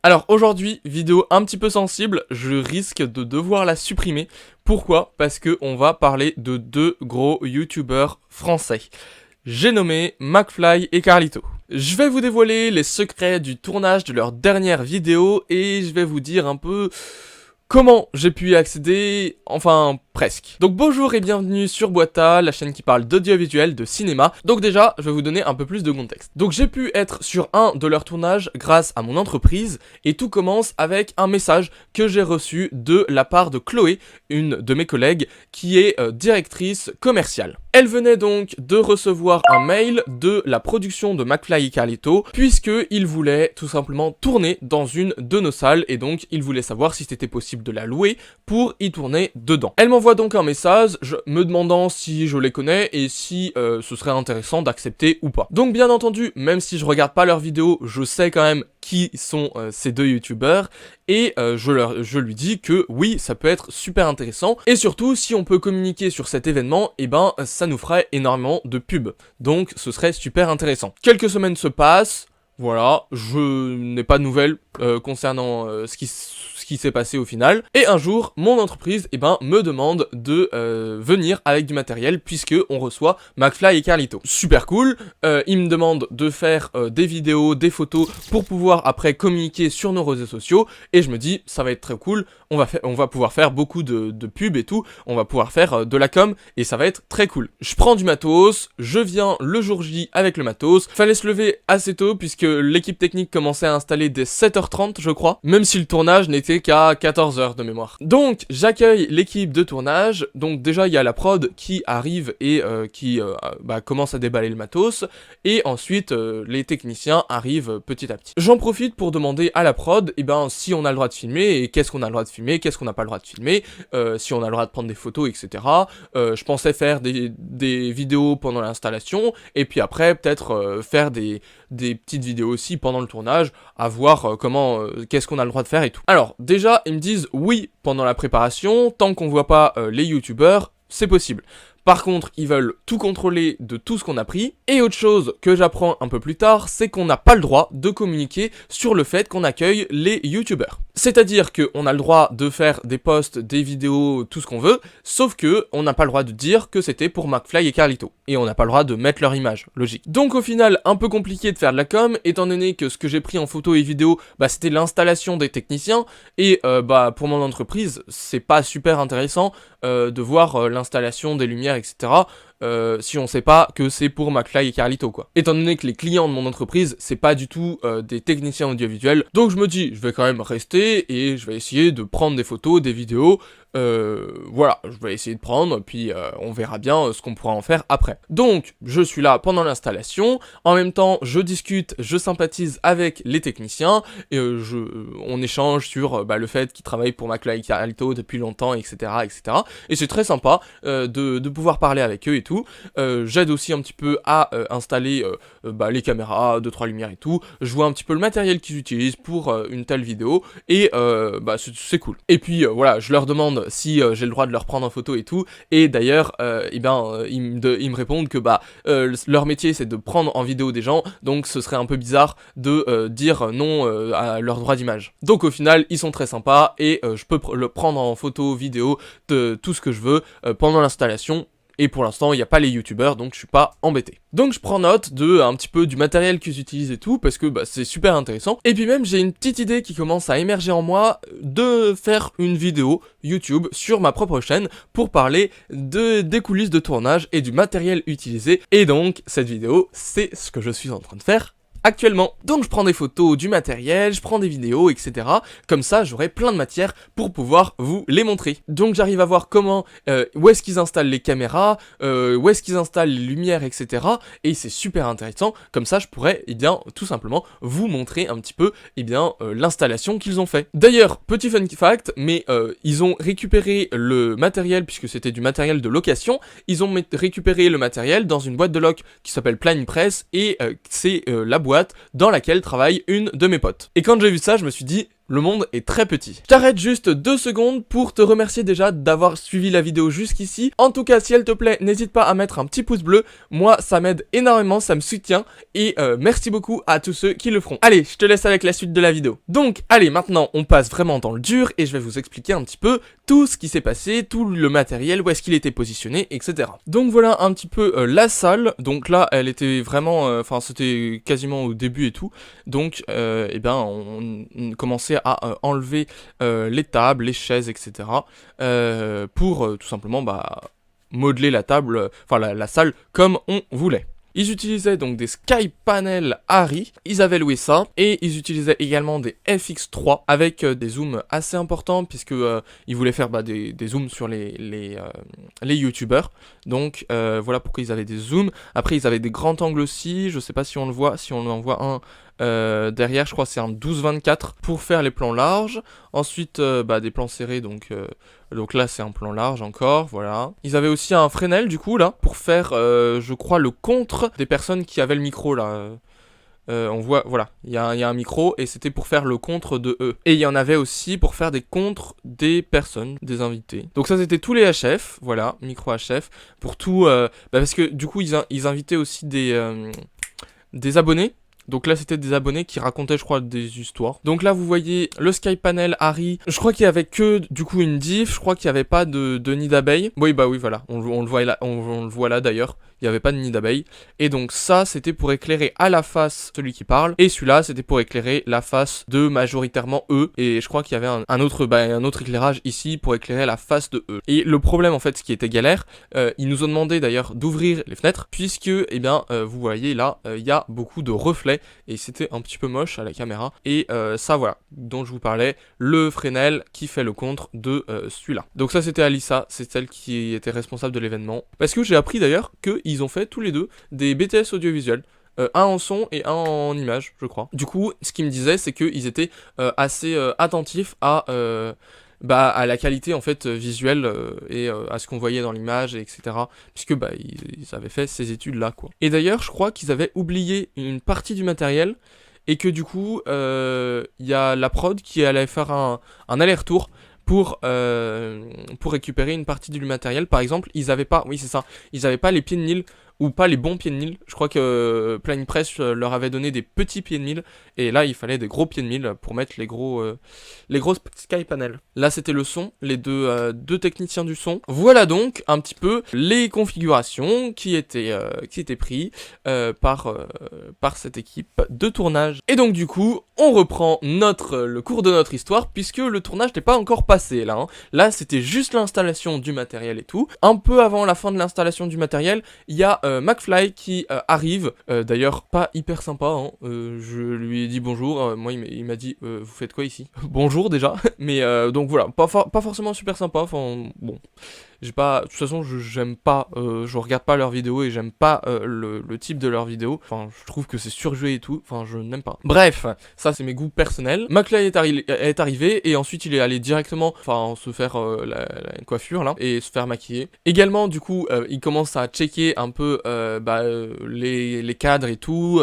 Alors aujourd'hui, vidéo un petit peu sensible, je risque de devoir la supprimer. Pourquoi? Parce que on va parler de deux gros youtubeurs français. J'ai nommé McFly et Carlito. Je vais vous dévoiler les secrets du tournage de leur dernière vidéo et je vais vous dire un peu comment j'ai pu y accéder, enfin presque. Donc bonjour et bienvenue sur Boita, la chaîne qui parle d'audiovisuel, de cinéma. Donc déjà, je vais vous donner un peu plus de contexte. Donc j'ai pu être sur un de leurs tournages grâce à mon entreprise et tout commence avec un message que j'ai reçu de la part de Chloé, une de mes collègues qui est directrice commerciale. Elle venait donc de recevoir un mail de la production de McFly et Carlito puisqu'ils voulaient tout simplement tourner dans une de nos salles et donc ils voulaient savoir si c'était possible de la louer pour y tourner dedans. Elle m'envoie donc un message me demandant si je les connais et si ce serait intéressant d'accepter ou pas. Donc bien entendu, même si je regarde pas leurs vidéos, je sais quand même qui sont ces deux youtubeurs et je lui dis que oui, ça peut être super intéressant et surtout si on peut communiquer sur cet événement, et ben ça nous ferait énormément de pubs, donc ce serait super intéressant. Quelques semaines se passent, voilà, je n'ai pas de nouvelles concernant ce qui s'est passé au final. Et un jour, mon entreprise me demande de venir avec du matériel puisque on reçoit McFly et Carlito. Super cool, ils me demandent de faire des vidéos, des photos pour pouvoir après communiquer sur nos réseaux sociaux et je me dis ça va être très cool, on va pouvoir faire beaucoup de pubs et tout, on va pouvoir faire de la com et ça va être très cool. Je prends du matos, je viens le jour J avec le matos, fallait se lever assez tôt puisque l'équipe technique commençait à installer dès 7h30 je crois, même si le tournage n'était qu'à 14h de mémoire. Donc j'accueille l'équipe de tournage, donc déjà il y a la prod qui arrive et qui commence à déballer le matos, et ensuite les techniciens arrivent petit à petit. J'en profite pour demander à la prod si on a le droit de filmer, et qu'est-ce qu'on a le droit de filmer, qu'est-ce qu'on n'a pas le droit de filmer, si on a le droit de prendre des photos, etc. Je pensais faire des vidéos pendant l'installation, et puis après peut-être faire des petites vidéos aussi pendant le tournage, à voir qu'est-ce qu'on a le droit de faire et tout. Alors déjà ils me disent oui pendant la préparation, tant qu'on voit pas les youtubeurs, c'est possible. Par contre, ils veulent tout contrôler de tout ce qu'on a pris. Et autre chose que j'apprends un peu plus tard, c'est qu'on n'a pas le droit de communiquer sur le fait qu'on accueille les youtubeurs. C'est-à-dire qu'on a le droit de faire des posts, des vidéos, tout ce qu'on veut, sauf que on n'a pas le droit de dire que c'était pour McFly et Carlito. Et on n'a pas le droit de mettre leur image, logique. Donc au final, un peu compliqué de faire de la com, étant donné que ce que j'ai pris en photo et vidéo, c'était l'installation des techniciens, et pour mon entreprise, c'est pas super intéressant de voir l'installation des lumières, etc. Si on sait pas que c'est pour McFly et Carlito quoi. Étant donné que les clients de mon entreprise c'est pas du tout des techniciens audiovisuels, donc je me dis je vais quand même rester et je vais essayer de prendre des photos, des vidéos, voilà, je vais essayer de prendre, puis on verra bien ce qu'on pourra en faire après. Donc je suis là pendant l'installation, en même temps je discute, je sympathise avec les techniciens, et on échange sur le fait qu'ils travaillent pour McFly et Carlito depuis longtemps, etc. etc. Et c'est très sympa de pouvoir parler avec eux et tout. J'aide aussi un petit peu à installer les caméras, 2-3 lumières et tout. Je vois un petit peu le matériel qu'ils utilisent pour une telle vidéo et c'est cool. Et puis voilà, je leur demande si j'ai le droit de leur prendre en photo et tout. Et d'ailleurs, ils me répondent que leur métier c'est de prendre en vidéo des gens, donc ce serait un peu bizarre de dire non à leur droit d'image. Donc au final, ils sont très sympas et je peux le prendre en photo, vidéo, de tout ce que je veux pendant l'installation. Et pour l'instant, il n'y a pas les youtubeurs, donc je suis pas embêté. Donc je prends note de un petit peu du matériel qu'ils utilisent et tout, parce que c'est super intéressant. Et puis même, j'ai une petite idée qui commence à émerger en moi de faire une vidéo YouTube sur ma propre chaîne pour parler des coulisses de tournage et du matériel utilisé. Et donc, cette vidéo, c'est ce que je suis en train de faire actuellement. Donc je prends des photos du matériel, je prends des vidéos, etc. Comme ça, j'aurai plein de matière pour pouvoir vous les montrer. Donc j'arrive à voir où est-ce qu'ils installent les caméras, où est-ce qu'ils installent les lumières, etc. Et c'est super intéressant. Comme ça, je pourrais, tout simplement, vous montrer un petit peu, l'installation qu'ils ont fait. D'ailleurs, petit fun fact, mais ils ont récupéré le matériel, puisque c'était du matériel de location, ils ont récupéré le matériel dans une boîte de loc qui s'appelle Planning Press, et c'est la boîte dans laquelle travaille une de mes potes. Et quand j'ai vu ça, je me suis dit, Le monde est très petit. Je t'arrête juste 2 secondes pour te remercier déjà d'avoir suivi la vidéo jusqu'ici. En tout cas, si elle te plaît, n'hésite pas à mettre un petit pouce bleu. Moi, ça m'aide énormément, ça me soutient. Et merci beaucoup à tous ceux qui le feront. Allez, je te laisse avec la suite de la vidéo. Donc, allez, maintenant, on passe vraiment dans le dur et je vais vous expliquer un petit peu tout ce qui s'est passé, tout le matériel, où est-ce qu'il était positionné, etc. Donc voilà un petit peu la salle. Donc là, elle était vraiment, enfin c'était quasiment au début et tout. Donc, eh bien, on commençait à enlever les tables, les chaises, etc. Pour tout simplement, modeler la table, enfin la salle comme on voulait. Ils utilisaient donc des SkyPanel Arri, ils avaient loué ça, et ils utilisaient également des FX3 avec des zooms assez importants, puisque ils voulaient faire des zooms sur les youtubeurs. Donc voilà pourquoi ils avaient des zooms. Après ils avaient des grands angles aussi, je sais pas si on le voit, si on en voit un derrière, je crois que c'est un 12-24 pour faire les plans larges. Ensuite des plans serrés, donc là c'est un plan large encore, voilà. Ils avaient aussi un Fresnel du coup là pour faire je crois le contre des personnes qui avaient le micro là. On voit, voilà, il y a un micro et c'était pour faire le contre de eux. Et il y en avait aussi pour faire des contres des personnes, des invités. Donc ça c'était tous les HF, voilà, micro HF, pour tout, parce que du coup ils invitaient aussi des abonnés. Donc là c'était des abonnés qui racontaient je crois des histoires. Donc là vous voyez le SkyPanel Arri. Je crois qu'il y avait que du coup une diff. Je crois qu'il n'y avait pas de nid d'abeilles. Oui voilà, on le voit là, on le voit là d'ailleurs. Il n'y avait pas de nid d'abeilles. Et donc ça c'était pour éclairer à la face celui qui parle. Et celui-là c'était pour éclairer la face de majoritairement eux. Et je crois qu'il y avait un autre éclairage ici pour éclairer la face de eux. Et le problème en fait, ce qui était galère, ils nous ont demandé d'ailleurs d'ouvrir les fenêtres. Puisque vous voyez là, il y a beaucoup de reflets. Et c'était un petit peu moche à la caméra. Et ça voilà, dont je vous parlais, le Fresnel qui fait le contre de celui-là. Donc ça c'était Alissa, c'est celle qui était responsable de l'événement. Parce que j'ai appris d'ailleurs qu'ils ont fait tous les deux des BTS audiovisuels. Un en son et un en image, je crois. Du coup, ce qu'ils me disaient, c'est qu'ils étaient assez attentifs à la qualité en fait visuelle et à ce qu'on voyait dans l'image, etc. Puisque ils avaient fait ces études là quoi. Et d'ailleurs, je crois qu'ils avaient oublié une partie du matériel et que du coup, il y a la prod qui allait faire un aller-retour pour récupérer une partie du matériel. Par exemple, ils avaient pas les pieds de Nil ou pas les bons pieds de Nil. Je crois que Planning Press leur avait donné des petits pieds de Nil et là il fallait des gros pieds de Nil pour mettre les gros SkyPanel. Là c'était le son, les deux techniciens du son. Voilà donc un petit peu les configurations qui étaient prises par cette équipe de tournage. Et donc du coup on reprend le cours de notre histoire puisque le tournage n'est pas encore passé là. Là c'était juste l'installation du matériel et tout. Un peu avant la fin de l'installation du matériel, il y a McFly qui arrive, d'ailleurs pas hyper sympa, je lui ai dit bonjour, moi il m'a dit vous faites quoi ici? Bonjour déjà, mais donc voilà, pas forcément super sympa, enfin bon, de toute façon j'aime pas, je regarde pas leurs vidéos et j'aime pas le type de leurs vidéos, enfin je trouve que c'est surjoué et tout, enfin je n'aime pas. Bref, ça c'est mes goûts personnels. McFly est arrivé et ensuite il est allé directement, se faire la coiffure là, et se faire maquiller. Également du coup il commence à checker un peu les cadres et tout,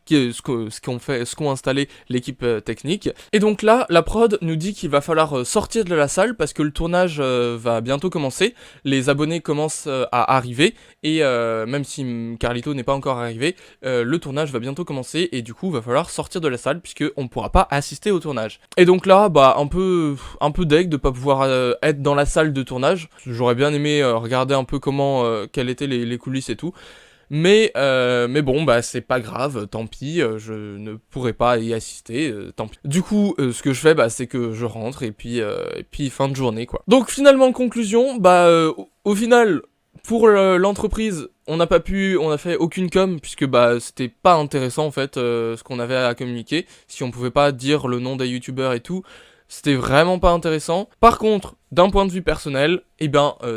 ce qu'ont installé l'équipe technique. Et donc là, la prod nous dit qu'il va falloir sortir de la salle parce que le tournage va bientôt commencer. Les abonnés commencent à arriver et même si Carlito n'est pas encore arrivé, le tournage va bientôt commencer et du coup, il va falloir sortir de la salle puisque on ne pourra pas assister au tournage. Et donc là, un peu deg de pas pouvoir être dans la salle de tournage. J'aurais bien aimé regarder un peu quelles étaient les coulisses et tout. Mais bon, c'est pas grave, tant pis, je ne pourrai pas y assister, tant pis. Du coup, ce que je fais, c'est que je rentre et puis fin de journée, quoi. Donc finalement, conclusion, au final, pour l'entreprise, on a fait aucune com, puisque c'était pas intéressant en fait, ce qu'on avait à communiquer, si on pouvait pas dire le nom des youtubeurs et tout. C'était vraiment pas intéressant. Par contre, D'un point de vue personnel,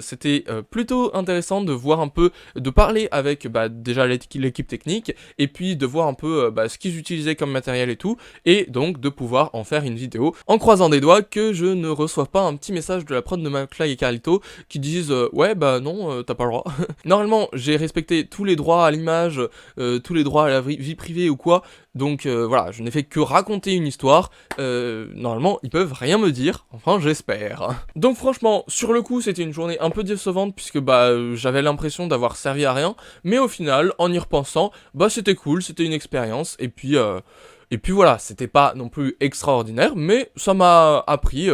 c'était plutôt intéressant de voir un peu, de parler avec déjà l'équipe technique, et puis de voir un peu ce qu'ils utilisaient comme matériel et tout, et donc de pouvoir en faire une vidéo, en croisant des doigts que je ne reçoive pas un petit message de la prod de McFly et Carlito qui disent ouais bah non, t'as pas le droit. Normalement j'ai respecté tous les droits à l'image, tous les droits à la vie privée ou quoi, donc voilà, je n'ai fait que raconter une histoire, normalement ils peuvent rien me dire, enfin j'espère. Donc franchement, sur le coup c'était une journée un peu décevante puisque j'avais l'impression d'avoir servi à rien, mais au final, en y repensant, c'était cool, c'était une expérience, et puis voilà, c'était pas non plus extraordinaire, mais ça m'a appris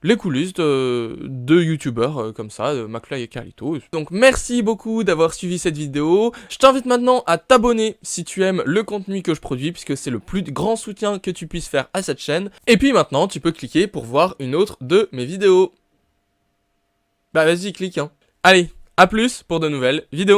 les coulisses de youtubeurs comme ça, de McFly et Carlito. Donc merci beaucoup d'avoir suivi cette vidéo. Je t'invite maintenant à t'abonner si tu aimes le contenu que je produis, puisque c'est le plus grand soutien que tu puisses faire à cette chaîne. Et puis maintenant, tu peux cliquer pour voir une autre de mes vidéos. Bah vas-y, clique hein. Allez, à plus pour de nouvelles vidéos.